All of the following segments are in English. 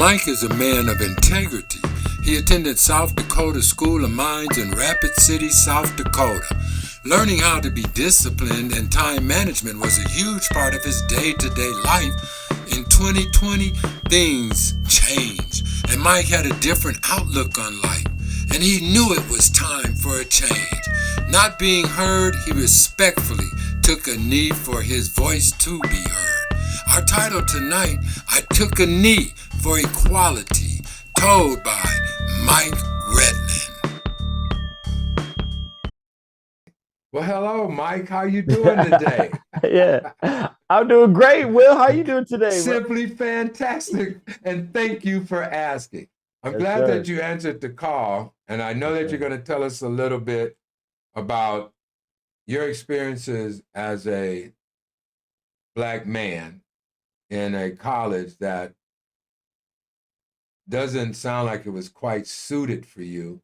Mike is a man of integrity. He attended South Dakota School of Mines in Rapid City, South Dakota. Learning how to be disciplined and time management was a huge part of his day-to-day life. In 2020, things changed, and Mike had a different outlook on life, and he knew it was time for a change. Not being heard, he respectfully took a knee for his voice to be heard. Our title tonight, I Took a Knee for Equality, told by Mike Retland. Well, hello, Mike. How you doing today? Yeah, I'm doing great. Will, how you doing today, bro? Simply fantastic, and thank you for asking. I'm Yes, glad that sir. you answered the call, and I know Yes, that you're sir. going to tell us a little bit about your experiences as a Black man in a college that doesn't sound like it was quite suited for you,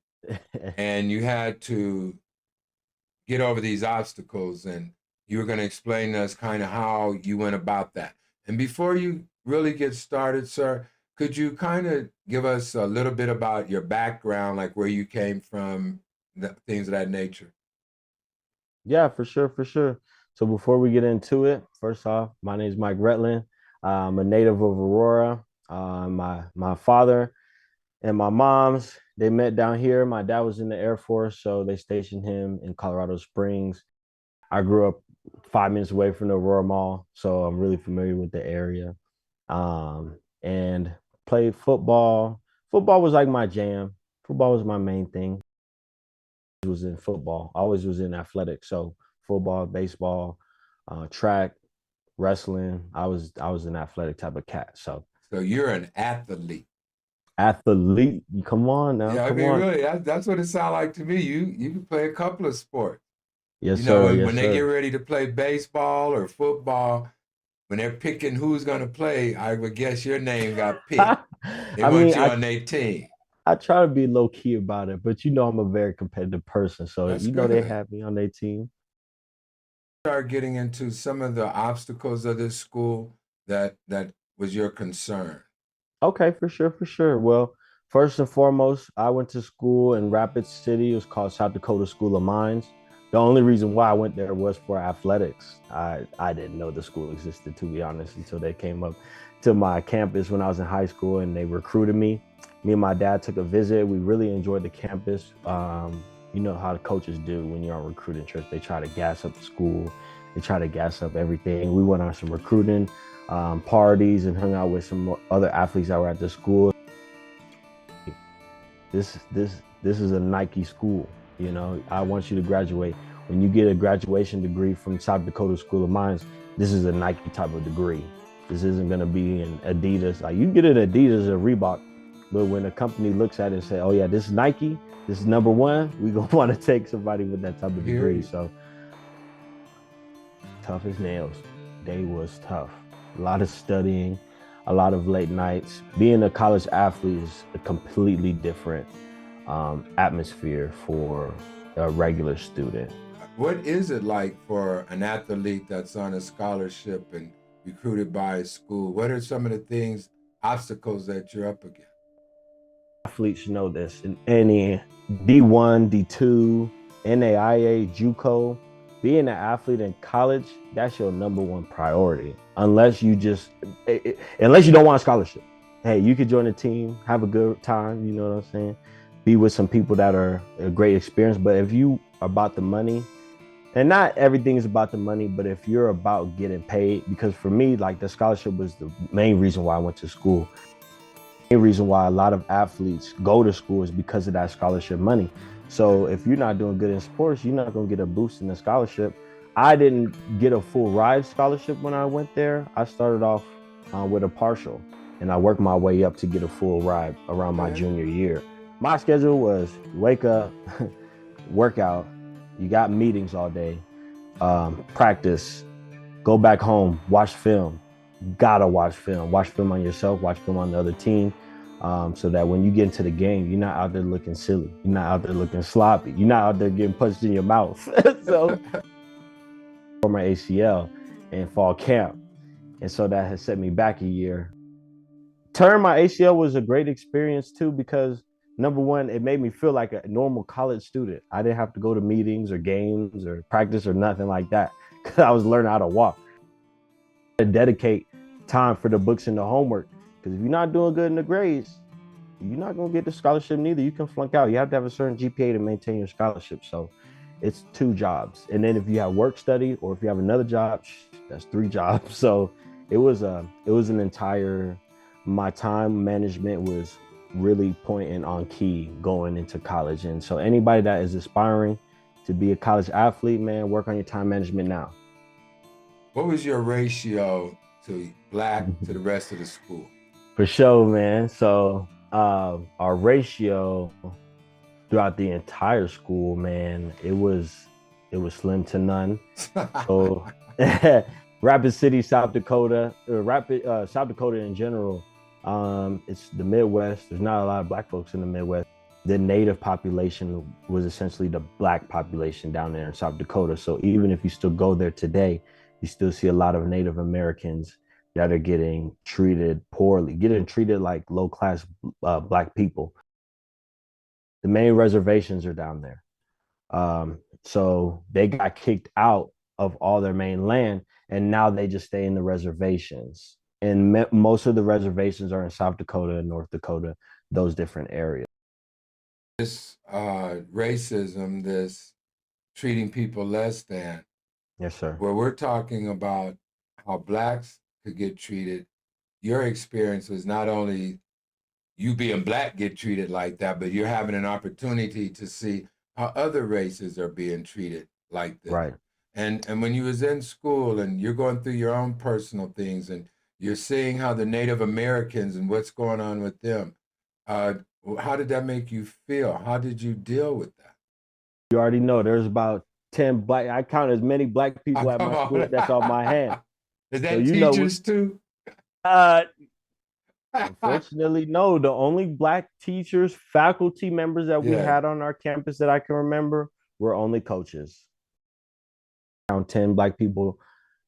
and you had to get over these obstacles, and you were going to explain to us kind of how you went about that. And before you really get started, sir, could you kind of give us a little bit about your background, like where you came from, things of that nature? Yeah, for sure, for sure. So before we get into it, first off, my name is Mike Retland. I'm a native of Aurora. My father and my mom's they met down here. My dad was in the Air Force, so they stationed him in Colorado Springs. I grew up 5 minutes away from the Aurora Mall, so I'm really familiar with the area. And played football. Football was like my jam. Football was my main thing. Was in football. I always was in athletics. So football, baseball, track, wrestling. I was an athletic type of cat. So So you're an athlete. athlete, come on now, Yeah, I come mean, on. really, that's what it sounds like to me. You can play a couple of sports. Yes, You know, sir. when Yes, they get sir. ready to play baseball or football, when they're picking who's going to play, I would guess your name got picked. They I want mean, you on their team. I try to be low key about it, but I'm a very competitive person. So That's they good. have me on their team. Start getting into some of the obstacles of this school that was your concern. Okay, for sure, for sure. Well, first and foremost, I went to school in Rapid City. It was called South Dakota School of Mines. The only reason why I went there was for athletics. I didn't know the school existed, to be honest, until they came up to my campus when I was in high school and they recruited me. Me and my dad took a visit. We really enjoyed the campus. You know how the coaches do when you're on recruiting trips. They try to gas up the school. They try to gas up everything. We went on some recruiting parties and hung out with some other athletes that were at the school. This is a Nike school. You know, I want you to graduate. When you get a graduation degree from South Dakota School of Mines, this is a Nike type of degree. This isn't going to be an Adidas. Like, you get an Adidas or Reebok, but when a company looks at it and say, "Oh yeah, this is Nike. This is number one," we gonna want to take somebody with that type of Hear degree. you. So tough as nails. Day was tough. A lot of studying, a lot of late nights. Being a college athlete is a completely different atmosphere for a regular student. What is it like for an athlete that's on a scholarship and recruited by a school? What are some of the things, obstacles that you're up against? Athletes know this in any D1, D2, NAIA, JUCO. Being an athlete in college, that's your number one priority. Unless you don't want a scholarship. Hey, you could join a team, have a good time, you know what I'm saying? Be with some people that are a great experience. But if you are about the money, and not everything is about the money, but if you're about getting paid, because for me, like the scholarship was the main reason why I went to school. The main reason why a lot of athletes go to school is because of that scholarship money. So if you're not doing good in sports, you're not going to get a boost in the scholarship. I didn't get a full ride scholarship when I went there. I started off with a partial, and I worked my way up to get a full ride around my Okay. junior year. My schedule was wake up, workout, you got meetings all day, practice, go back home, watch film. Gotta watch film on yourself, watch film on the other team, so that when you get into the game, you're not out there looking silly, you're not out there looking sloppy, you're not out there getting punched in your mouth. So for my ACL in fall camp, and so that has set me back a year. Tearing my ACL was a great experience too because number one, it made me feel like a normal college student. I didn't have to go to meetings or games or practice or nothing like that because I was learning how to walk. To dedicate time for the books and the homework because if you're not doing good in the grades, you're not gonna get the scholarship neither. You can flunk out. You have to have a certain GPA to maintain your scholarship. So it's two jobs. And then if you have work study or if you have another job, that's three jobs. So it was an entire my time management was really pointing on key going into college. And so anybody that is aspiring to be a college athlete, man, work on your time management now. What was your ratio to black to the rest of the school? For sure, man. So our ratio throughout the entire school, man, it was slim to none. So Rapid City, South Dakota, or Rapid South Dakota in general, it's the Midwest. There's not a lot of black folks in the Midwest. The native population was essentially the black population down there in South Dakota. So even if you still go there today, you still see a lot of Native Americans that are getting treated poorly, getting treated like low class black people. The main reservations are down there. So they got kicked out of all their main land, and now they just stay in the reservations. And most of the reservations are in South Dakota and North Dakota, those different areas. This racism, this treating people less than, Yes, sir. where we're talking about how blacks could get treated, your experience was not only you being black get treated like that, but you're having an opportunity to see how other races are being treated like this. Right. And when you was in school and you're going through your own personal things and you're seeing how the Native Americans and what's going on with them, uh, how did that make you feel? How did you deal with that? You already know there's about 10 black, I count as many black Oh, people at come my school on. that's off my hand. Is So that teachers too? uh unfortunately, no. The only black teachers, faculty members that we Yeah. had on our campus that I can remember were only coaches. Around 10 black people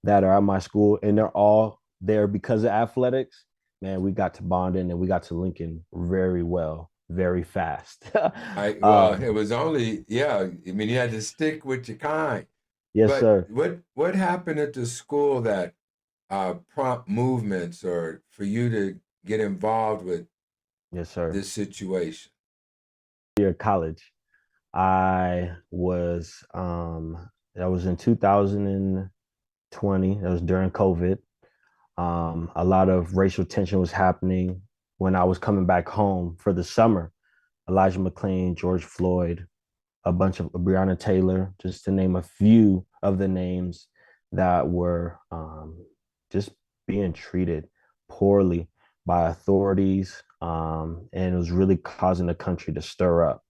that are at my school, and they're all there because of athletics. Man, we got to bond in and we got to link in very well, very fast. Well, it was only, yeah, I mean, you had to stick with your kind. Yes, But sir. what happened at the school that prompt movements or for you to get involved with Yes, sir. this situation? Year college. I was that was in 2020. That was during COVID. A lot of racial tension was happening when I was coming back home for the summer. Elijah McClain, George Floyd, a bunch of Breonna Taylor, just to name a few of the names that were just being treated poorly by authorities. And it was really causing the country to stir up.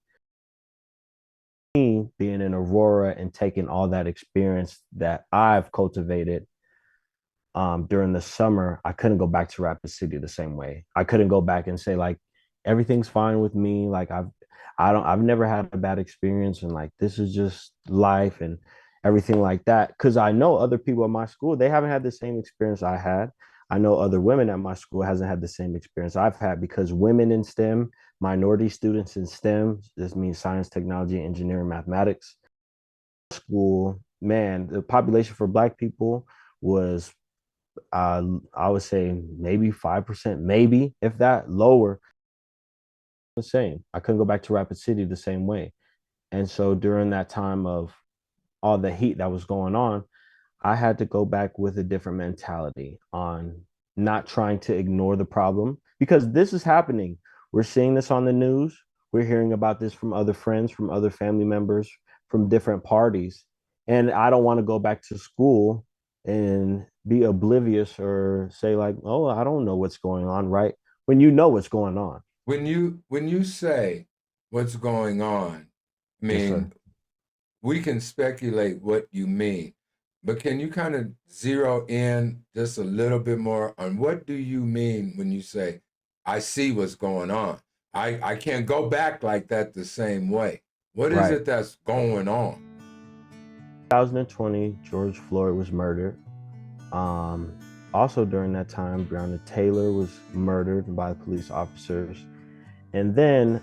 Being in Aurora and taking all that experience that I've cultivated during the summer, I couldn't go back to Rapid City the same way. I couldn't go back and say like everything's fine with me. Like I've never had a bad experience and like this is just life and everything like that. Because I know other people at my school, they haven't had the same experience I had. I know other women at my school hasn't had the same experience I've had because women in STEM, minority students in STEM, this means science, technology, engineering, mathematics. School, man, the population for Black people was I would say maybe 5%, maybe if that lower. The same. I couldn't go back to Rapid City the same way. And so during that time of all the heat that was going on, I had to go back with a different mentality on not trying to ignore the problem because this is happening. We're seeing this on the news. We're hearing about this from other friends, from other family members, from different parties. And I don't want to go back to school and be oblivious or say, like, oh, I don't know what's going on, right? When you know what's going on. When you say what's going on, I Yes, sir. mean, we can speculate what you mean, but can you kind of zero in just a little bit more on what do you mean when you say, I see what's going on? I can't go back like that the same way. What is Right. it that's going on? 2020, George Floyd was murdered. Um, Also during that time, Breonna Taylor was murdered by police officers. And then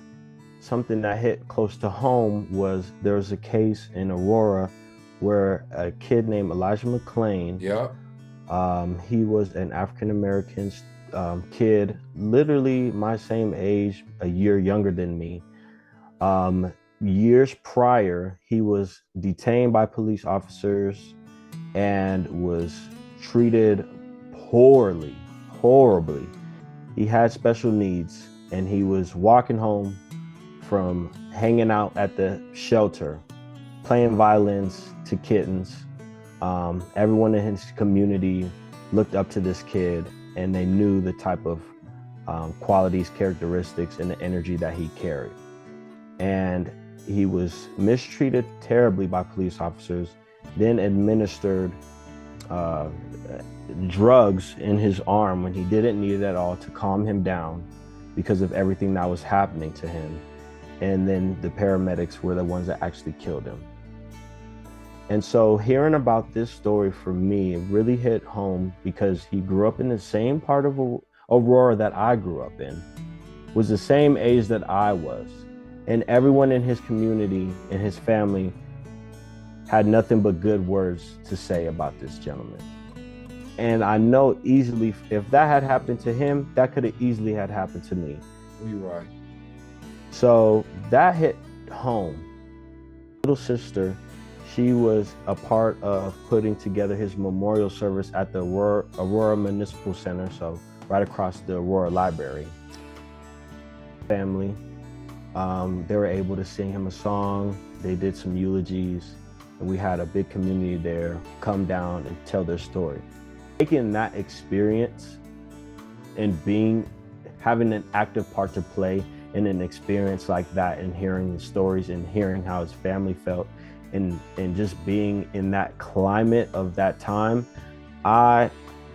something that hit close to home was there was a case in Aurora where a kid named Elijah McClain, Yep. he was an African American kid, literally my same age, a year younger than me. Um, Years prior, he was detained by police officers and was treated poorly, horribly. He had special needs, and he was walking home from hanging out at the shelter, playing violins to kittens. Everyone in his community looked up to this kid, and they knew the type of qualities, characteristics, and the energy that he carried. And he was mistreated terribly by police officers, then administered uh, drugs in his arm when he didn't need it at all to calm him down because of everything that was happening to him. And then the paramedics were the ones that actually killed him. And so hearing about this story for me, it really hit home because he grew up in the same part of Aurora that I grew up in, was the same age that I was. And everyone in his community and his family had nothing but good words to say about this gentleman. And I know easily if that had happened to him, that could have easily had happened to me. You're right. So that hit home. Little sister, she was a part of putting together his memorial service at the Aurora Municipal Center, so right across the Aurora Library. Family, they were able to sing him a song. They did some eulogies, and we had a big community there come down and tell their story. Taking that experience and having an active part to play in an experience like that, and hearing the stories and hearing how his family felt, and just being in that climate of that time, I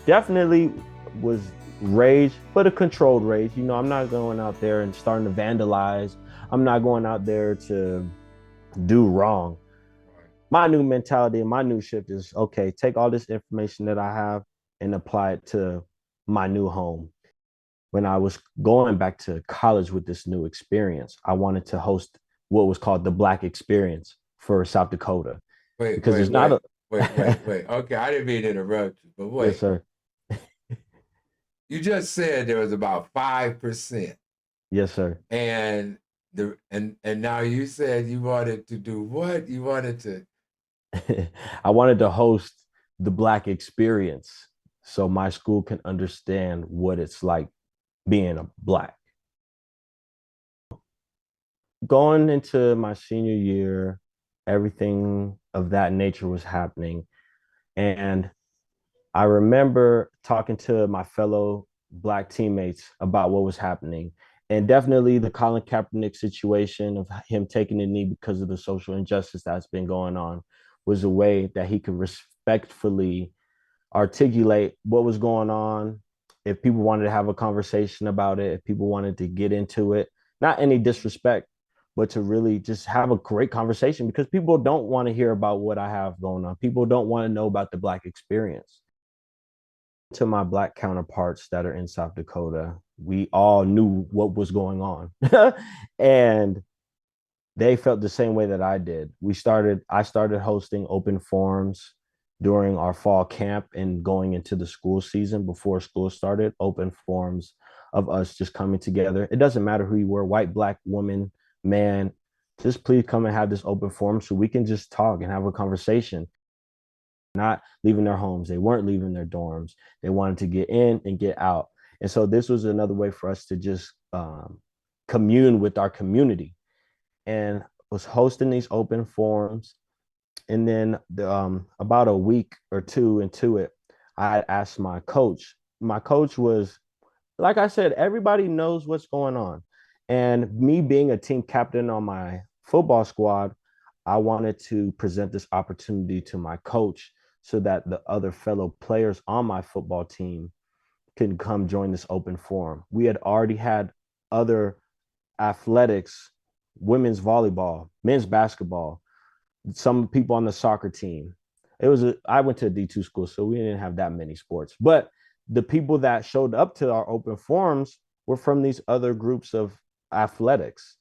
definitely was rage, but a controlled rage. You know, I'm not going out there and starting to vandalize. I'm not going out there to do wrong. My new mentality and my new shift is, okay, take all this information that I have and apply it to my new home. When I was going back to college with this new experience, I wanted to host what was called the Black Experience for South Dakota. Wait, Because wait, it's not wait, a wait. Okay, I didn't mean to interrupt you, but yes, wait. sir. You just said there was about 5%, Yes, sir. and and now you said you wanted to do what? You wanted to. I wanted to host the Black Experience so my school can understand what it's like being a Black. Going into my senior year, everything of that nature was happening. And I remember talking to my fellow Black teammates about what was happening. And definitely the Colin Kaepernick situation of him taking the knee because of the social injustice that's been going on was a way that he could respectfully articulate what was going on. If people wanted to have a conversation about it, if people wanted to get into it, not any disrespect, but to really just have a great conversation, because people don't want to hear about what I have going on. People don't want to know about the Black experience. To my Black counterparts that are in South Dakota, we all knew what was going on. And they felt the same way that I did. I started hosting open forums during our fall camp and going into the school season before school started, open forums of us just coming together. It doesn't matter who you were, white, Black, woman, man, just please come and have this open forum so we can just talk and have a conversation. Not leaving their homes. They weren't leaving their dorms. They wanted to get in and get out. And so this was another way for us to just commune with our community, and was hosting these open forums. And then about a week or two into it, I asked my coach. My coach was, like I said, everybody knows what's going on. And me being a team captain on my football squad, I wanted to present this opportunity to my coach so that the other fellow players on my football team can come join this open forum. We had already had other athletics, women's volleyball, men's basketball, some people on the soccer team. I went to a D2 school, so we didn't have that many sports, but the people that showed up to our open forums were from these other groups of athletics.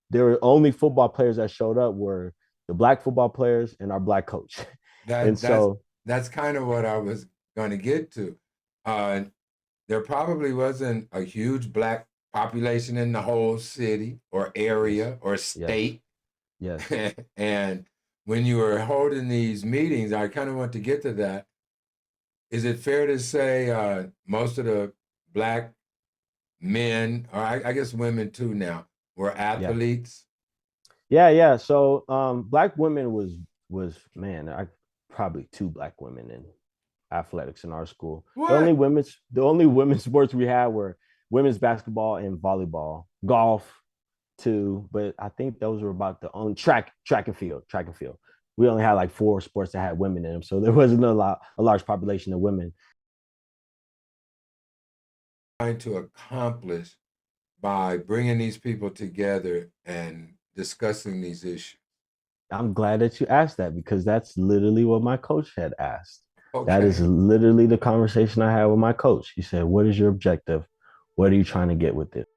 There were only football players that showed up were the black football players and our black coach. And That that's so, that's kind of what I was going to get to. Uh, there probably wasn't a huge black population in the whole city or yes, area or yes, state. yes. And when you were holding these meetings, I kind of want to get to that. Is it fair to say most of the black men, or I guess women too now, were Yeah. athletes? Yeah. So black women was man, I probably two black women in athletics in our school. What? The only women's sports we had were women's basketball and volleyball, golf too, but I think those were about the only track and field. We only had like four sports that had women in them, so there wasn't a large population of women. Trying to accomplish by bringing these people together and discussing these issues. I'm glad that you asked that because that's literally what my coach had asked. That is Okay. literally the conversation I had with my coach. He said, "What is your objective? What are you trying to get with it?"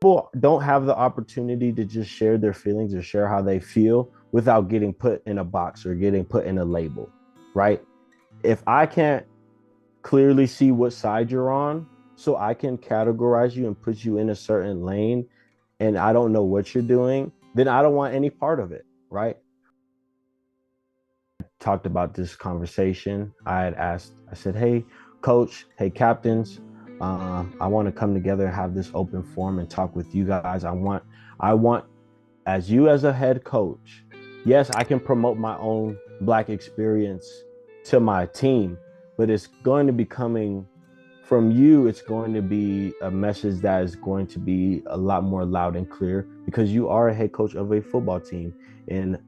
People don't have the opportunity to just share their feelings or share how they feel without getting put in a box or getting put in a label, right? If I can't clearly see what side you're on, so I can categorize you and put you in a certain lane, and I don't know what you're doing, then I don't want any part of it, right? Talked about this conversation. I had asked, I said, "Hey, coach, hey, captains, I want to come together and have this open forum and talk with you guys. I want, as you as a head coach, yes, I can promote my own black experience to my team, but it's going to be coming from you. It's going to be a message that is going to be a lot more loud and clear because you are a head coach of a football team, and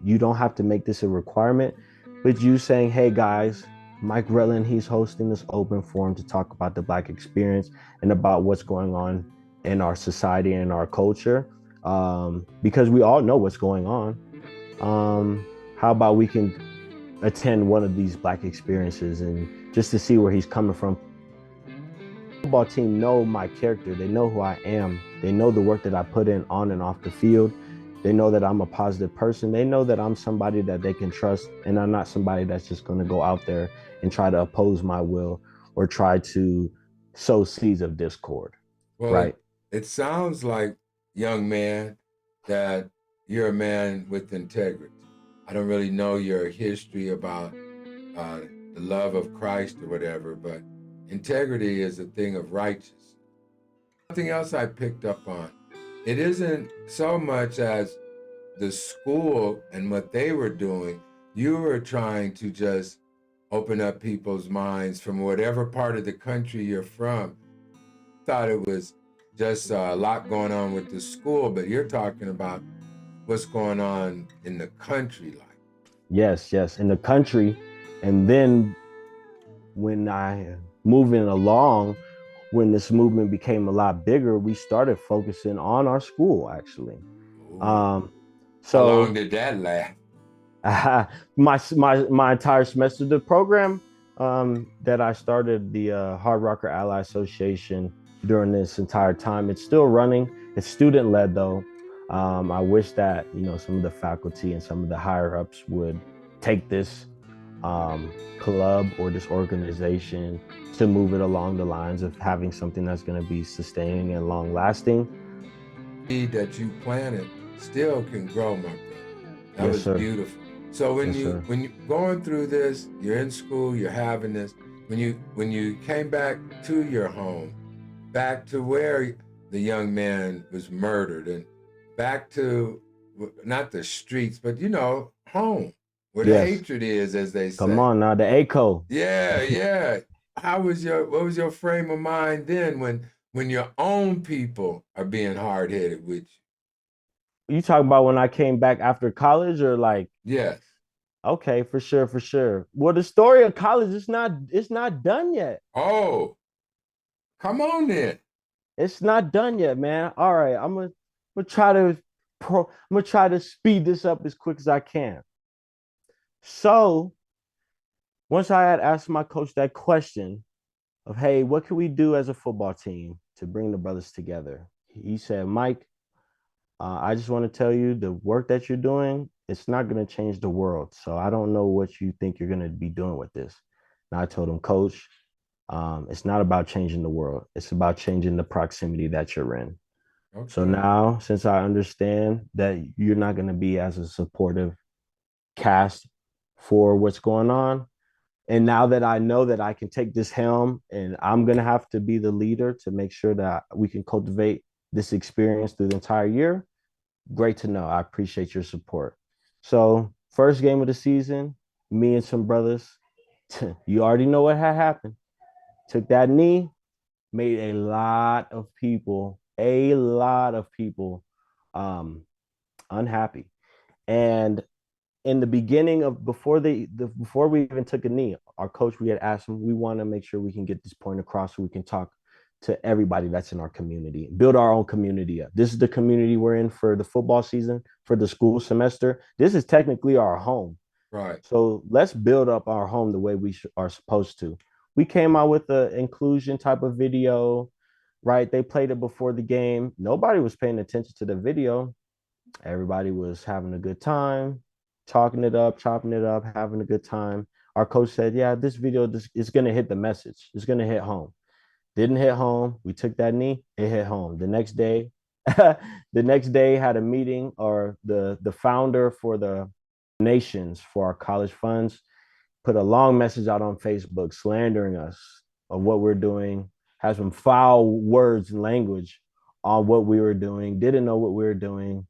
you don't have to make this a requirement, but you saying, hey guys, Mike Retland, he's hosting this open forum to talk about the black experience and about what's going on in our society and our culture, because we all know what's going on. How about we can attend one of these black experiences and just to see where he's coming from. Football team know my character. They know who I am. They know the work that I put in on and off the field. They know that I'm a positive person. They know that I'm somebody that they can trust, and I'm not somebody that's just going to go out there and try to oppose my will or try to sow seeds of discord. Well, Right? it sounds like, young man, that you're a man with integrity. I don't really know your history about uh, the love of Christ or whatever, but integrity is a thing of righteousness. Something else I picked up on, it isn't so much as the school and what they were doing. You were trying to just open up people's minds from whatever part of the country you're from. Thought it was just a lot going on with the school, but you're talking about what's going on in the country, like. Yes, in the country. And then when I moving along, when this movement became a lot bigger, we started focusing on our school actually. Ooh. Um, How long so did that last? my entire semester, the program that I started, the Hard Rocker Ally Association, during this entire time, it's still running. It's student led though. I wish that some of the faculty and some of the higher ups would take this club or this organization to move it along the lines of having something that's going to be sustaining and long lasting. Seed that you planted still can grow, my brother. That Yes, was sir. beautiful. So when Yes, you sir. when you going through this, you're in school, you're having this. When you came back to your home, back to where the young man was murdered, and back to not the streets, but home, where the Yes. hatred is, as they Come say. on now, the ACO. Yeah, yeah. What was your frame of mind then when your own people are being hard headed with You talk about when I came back after college, or like, you? Yes. okay, for sure, for sure. Well, the story of college is not done yet. Oh, come on then. It's not done yet, man. All right, I'm gonna try to I'm gonna try to speed this up as quick as I can. So once I had asked my coach that question, of, hey, what can we do as a football team to bring the brothers together? He said, Mike, I just want to tell you the work that you're doing, it's not going to change the world. So I don't know what you think you're going to be doing with this. And I told him, Coach, it's not about changing the world. It's about changing the proximity that you're in. So Okay. now, since I understand that you're not going to be as a supportive cast for what's going on, and now that I know that I can take this helm and I'm going to have to be the leader to make sure that we can cultivate this experience through the entire year, great to know. I appreciate your support. So, first game of the season, me and some brothers, you already know what had happened. Took that knee, made a lot of people um, unhappy. And in the beginning of before we even took a knee, our coach, we had asked him, we want to make sure we can get this point across so we can talk to everybody that's in our community, build our own community up. This is the community we're in for the football season, for the school semester. This is technically our home. Right. So let's build up our home the way we are supposed to. We came out with the inclusion type of video, right? They played it before the game. Nobody was paying attention to the video. Everybody was having a good time, talking it up, chopping it up, having a good time. Our coach said, yeah, this video is going to hit the message. It's going to hit home. Didn't hit home. We took that knee. It hit home. The next day, had a meeting, or the founder for the nations for our college funds put a long message out on Facebook slandering us of what we're doing, has some foul words and language on what we were doing, didn't know what we were doing.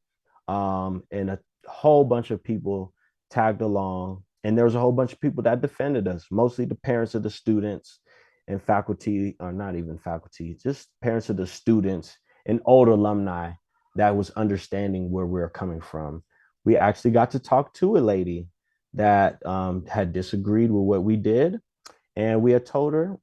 And a whole bunch of people tagged along. And there was a whole bunch of people that defended us, mostly the parents of the students and faculty, or not even faculty, just parents of the students and old alumni that was understanding where we were coming from. We actually got to talk to a lady that had disagreed with what we did. And we had told her,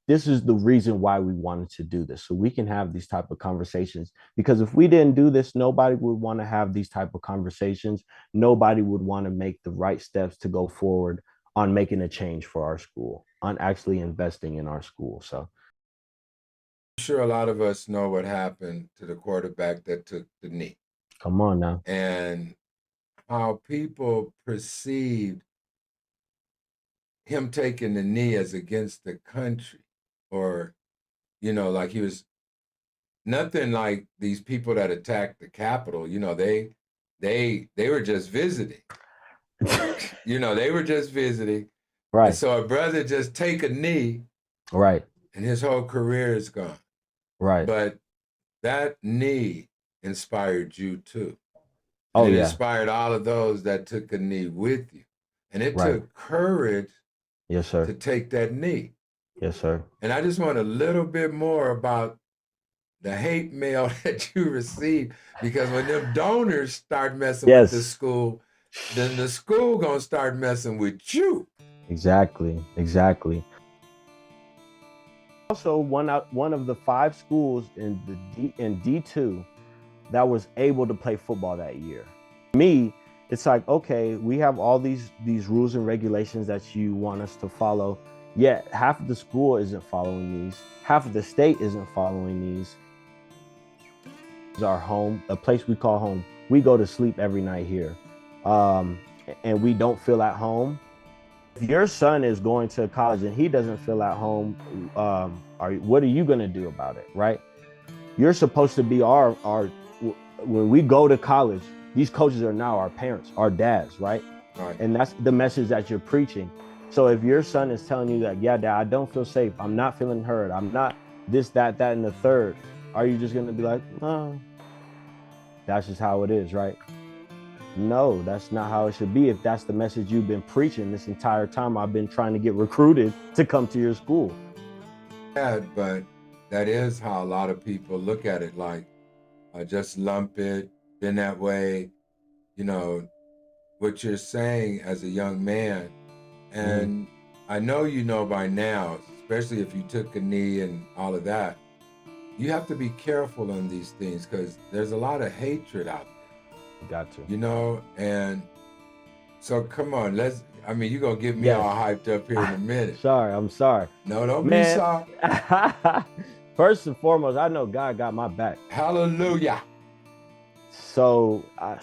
this is the reason why we wanted to do this, so we can have these type of conversations. Because if we didn't do this, nobody would want to have these type of conversations. Nobody would want to make the right steps to go forward on making a change for our school, on actually investing in our school. So I'm sure a lot of us know what happened to the quarterback that took the knee, come on now. and how people perceived him taking the knee as against the country, or like he was nothing like these people that attacked the Capitol. They were just visiting. They were just visiting. And Right, so a brother just take a knee right, and his whole career is gone. right. But that knee inspired you too. And Oh it yeah, inspired all of those that took a knee with you. And it right. took courage Yes, to sir. take that knee. Yes, sir. And I just want a little bit more about the hate mail that you received, because when them donors start messing with the Yes, school, then the school gonna start messing with you. exactly, exactly. Also, one of the 5 schools in D2 that was able to play football that year. Me, it's like, okay, we have all these rules and regulations that you want us to follow, yet half of the school isn't following these, half of the state isn't following these. This is our home, a place we call home. We go to sleep every night here, um, and we don't feel at home. If your son is going to college and he doesn't feel at home, what are you going to do about it, right? You're supposed to be our when we go to college, these coaches are now our parents, our dads, right? Right. And that's the message that you're preaching. So if your son is telling you that, yeah, dad, I don't feel safe, I'm not feeling heard, I'm not this, that, and the third, are you just going to be like, oh, that's just how it is, right? No, that's not how it should be. If that's the message you've been preaching this entire time I've been trying to get recruited to come to your school. But that is how a lot of people look at it, like, just lump it, been that way, you know, what you're saying as a young man. And I know you know by now, especially if you took a knee and all of that, you have to be careful on these things, because there's a lot of hatred out there, Got to. and So come on, I mean, you're gonna get me Yes. all hyped up here in a minute. Sorry, I'm sorry. No, don't be Man, sorry. first and foremost, I know God got my back. Hallelujah. So I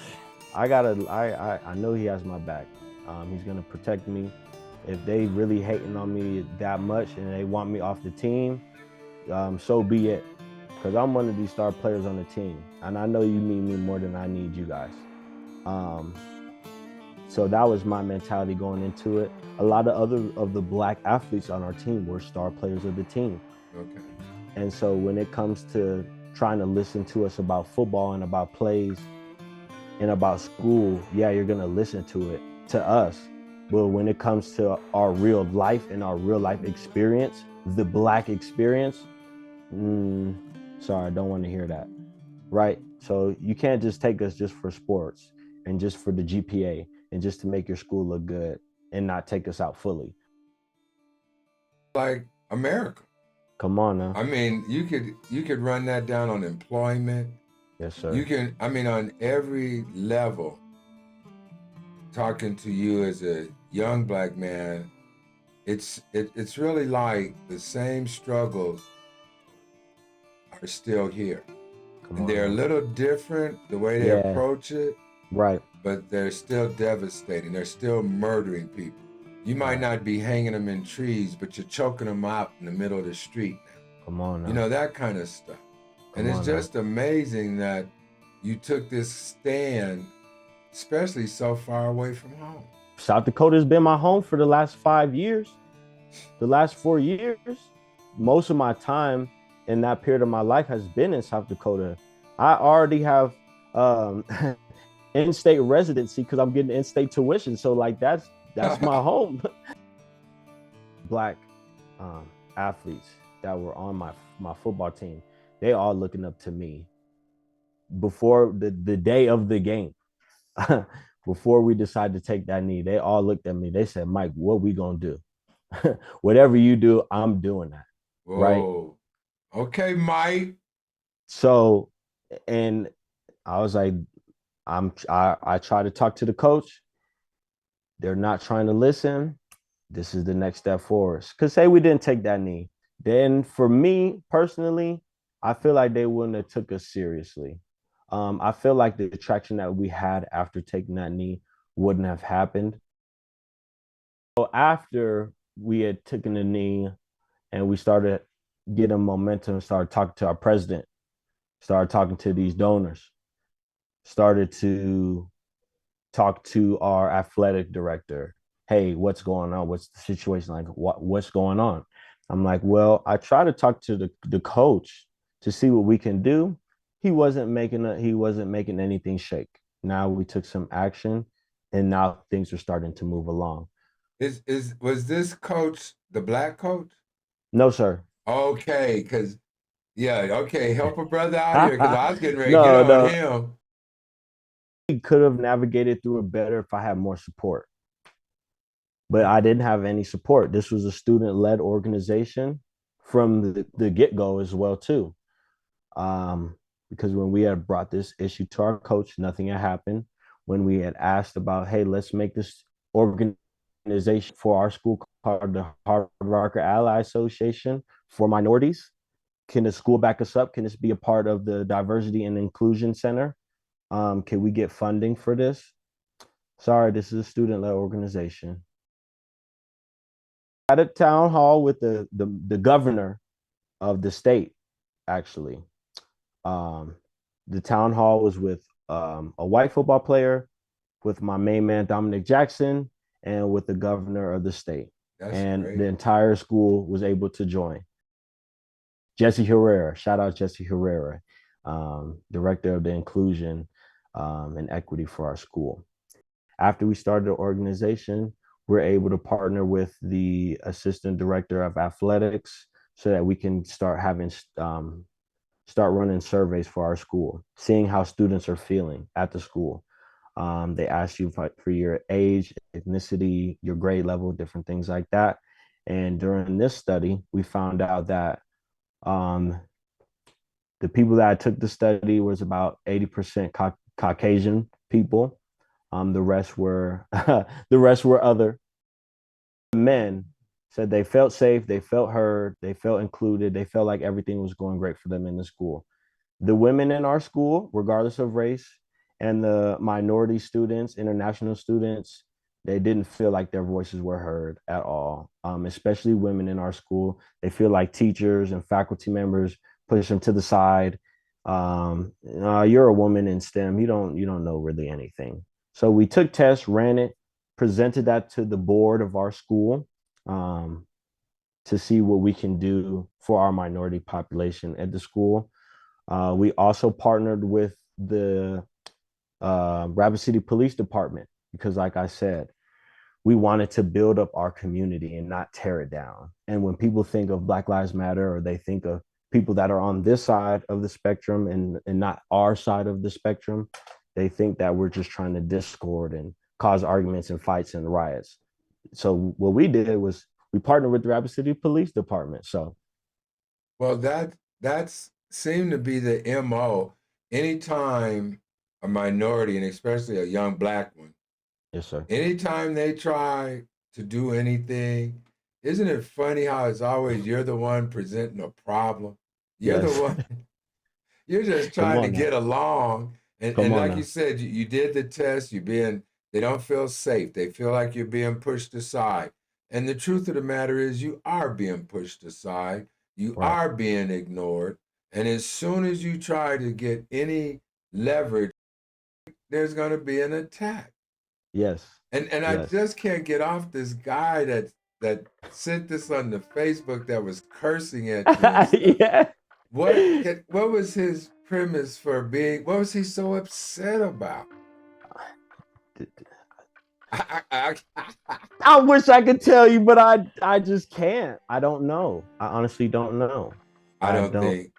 know he has my back. He's gonna protect me. If they really hating on me that much and they want me off the team, so be it. Because I'm one of these star players on the team, and I know you need me more than I need you guys. Um, so that was my mentality going into it. A lot of other of the black athletes on our team were star players of the team. Okay. And so when it comes to trying to listen to us about football and about plays and about school, yeah, you're gonna listen to us. But when it comes to our real life and our real life experience, the black experience, mm, sorry, I don't want to hear that. Right? So you can't just take us just for sports and just for the GPA and just to make your school look good and not take us out fully. Like America. Come on now. I mean, you could run that down on employment. Yes, You sir. can, I mean, on every level. Talking to you as a young black man, it's really like the same struggles are still here, Come and on they're a now. little different the way they Yeah, approach it, right, but they're still devastating. They're still murdering people. You might right. not be hanging them in trees, but you're choking them out in the middle of the street now. Come on You now. know, that kind of stuff. And Come it's on now. just amazing that you took this stand, especially so far away from home. South Dakota's been my home for the last 5 years, the last 4 years. Most of my time in that period of my life has been in South Dakota. I already have um in-state residency because I'm getting in-state tuition. So like that's my home. Black athletes that were on my football team, they all looking up to me before the day of the game. Before we decided to take that knee, they all looked at me. They said, Mike, what we gonna do? Whatever you do, I'm doing that. Right. Whoa. Okay, Mike. So, and I was like, I try to talk to the coach. They're not trying to listen. This is the next step for us. Cause say we didn't take that knee. Then for me personally, I feel like they wouldn't have took us seriously. I feel like the attraction that we had after taking that knee wouldn't have happened. So after we had taken the knee and we started getting momentum, started talking to our president, started talking to these donors, started to talk to our athletic director. Hey, what's going on? What's the situation like? What's going on? I'm like, well, I try to talk to the coach to see what we can do. He wasn't making anything shake. Now we took some action and now things are starting to move along. Is was this coach the black coach? No, sir. Okay, because yeah, okay, help a brother out here because I was getting ready to get No, on no. him. We could have navigated through it better if I had more support, but I didn't have any support. This was a student-led organization from the get-go as well too. Because when we had brought this issue to our coach, nothing had happened. When we had asked about, hey, let's make this organization for our school called the Hard Rocker Ally Association for minorities. Can the school back us up? Can this be a part of the Diversity and Inclusion Center? Can we get funding for this? Sorry, this is a student-led organization. At a town hall with the governor of the state, actually. Um, the town hall was with a white football player, with my main man Dominic Jackson, and with the governor of the state. That's And the great. entire school was able to join. Jesse Herrera, shout out Jesse Herrera, director of the inclusion and equity for our school. After we started the organization, we're able to partner with the assistant director of athletics so that we can start running surveys for our school, seeing how students are feeling at the school. They ask you for your age, ethnicity, your grade level, different things like that. And during this study, we found out that um, the people that I took the study was about 80% Caucasian people. The rest were the rest were other men. Said they felt safe, they felt heard, they felt included, they felt like everything was going great for them in the school. The women in our school, regardless of race, and the minority students, international students, they didn't feel like their voices were heard at all. Especially women in our school, they feel like teachers and faculty members push them to the side. You're a woman in STEM. You don't know really anything. So we took tests, ran it, presented that to the board of our school, um, to see what we can do for our minority population at the school. We also partnered with the Rapid City Police Department because, like I said, we wanted to build up our community and not tear it down. And when people think of Black Lives Matter, or they think of people that are on this side of the spectrum and not our side of the spectrum, they think that we're just trying to discord and cause arguments and fights and riots. So what we did was we partnered with the Rapid City Police Department. So, Well, that's seemed to be the MO. Anytime a minority, and especially a young black one, yes, sir. anytime they try to do anything, isn't it funny how it's always you're the one presenting a problem? You're the Yes. one, you're just Come trying to on now. get along. Come And on like you now. said, you did the test, they don't feel safe. They feel like you're being pushed aside. And the truth of the matter is you are being pushed aside. You Right. are being ignored. And as soon as you try to get any leverage, there's going to be an attack. Yes. And I Yes. just can't get off this guy that sent this on the Facebook that was cursing at you and stuff. Yeah. What was his premise for being? What was he so upset about? I wish I could tell you, but I just can't. I don't know. I honestly don't know. I I don't don't think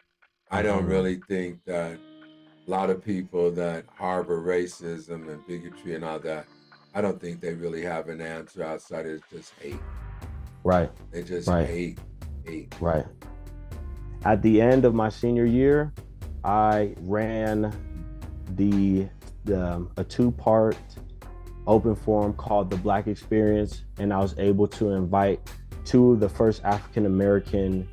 I I don't don't know. really think that a lot of people that harbor racism and bigotry and all that, I don't think they really have an answer outside of just hate. Right. They just Right. hate. Right. At the end of my senior year, I ran the a two-part open forum called the Black Experience, and I was able to invite two of the first African American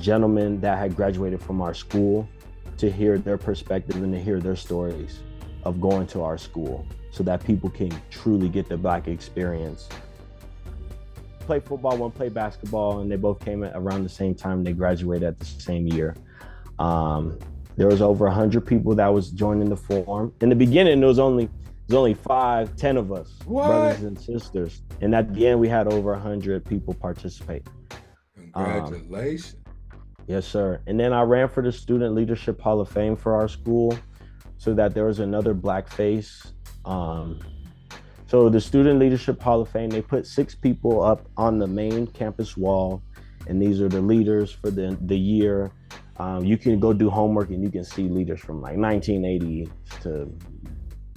gentlemen that had graduated from our school to hear their perspective and to hear their stories of going to our school, so that people can truly get the Black experience. Play football, one played basketball, and they both came at around the same time. They graduated at the same year. There was over 100 people that was joining the forum. In the beginning, there was only 5, 10 of us, What? brothers and sisters. And at the end, we had over 100 people participate. Congratulations. Yes, sir. And then I ran for the Student Leadership Hall of Fame for our school, so that there was another Black face. So the Student Leadership Hall of Fame, they put 6 people up on the main campus wall, and these are the leaders for the year. You can go do homework and you can see leaders from like 1980 to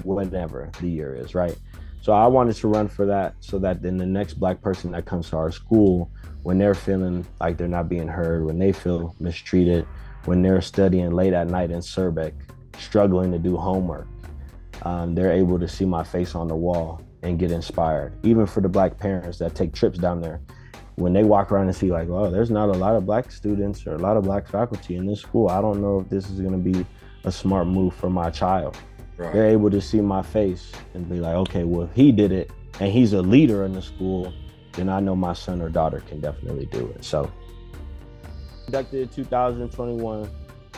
whatever the year is, right? So I wanted to run for that, so that then the next Black person that comes to our school, when they're feeling like they're not being heard, when they feel mistreated, when they're studying late at night in Surbeck, struggling to do homework, they're able to see my face on the wall and get inspired. Even for the Black parents that take trips down there, when they walk around and see like, oh, there's not a lot of Black students or a lot of Black faculty in this school, I don't know if this is gonna be a smart move for my child. Right. They're able to see my face and be like, okay, well, if he did it and he's a leader in the school, then I know my son or daughter can definitely do it. So, conducted in 2021,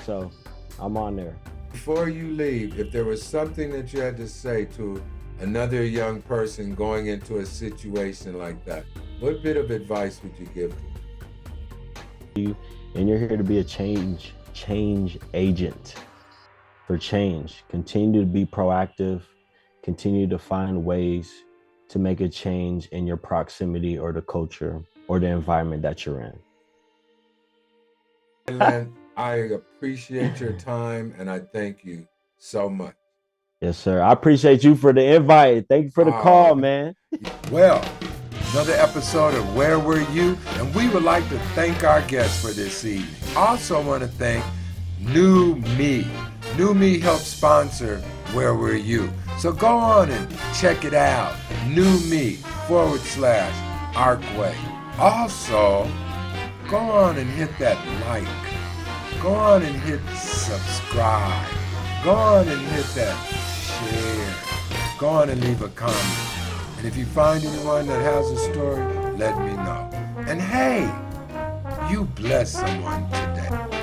so I'm on there. Before you leave, if there was something that you had to say to another young person going into a situation like that, what bit of advice would you give them? And you're here to be a change agent for change. Continue to be proactive, continue to find ways to make a change in your proximity or the culture or the environment that you're in. And I appreciate your time and I thank you so much. Yes, sir. I appreciate you for the invite. Thank you for the call, man. Well, another episode of Where Were You? And we would like to thank our guests for this evening. Also want to thank New Me. New Me helps sponsor Where Were You? So go on and check it out. newme.com/Arkway. Also, go on and hit that like. Go on and hit subscribe. Go on and hit that share. Go on and leave a comment. And if you find anyone that has a story, let me know. And hey, you bless someone today.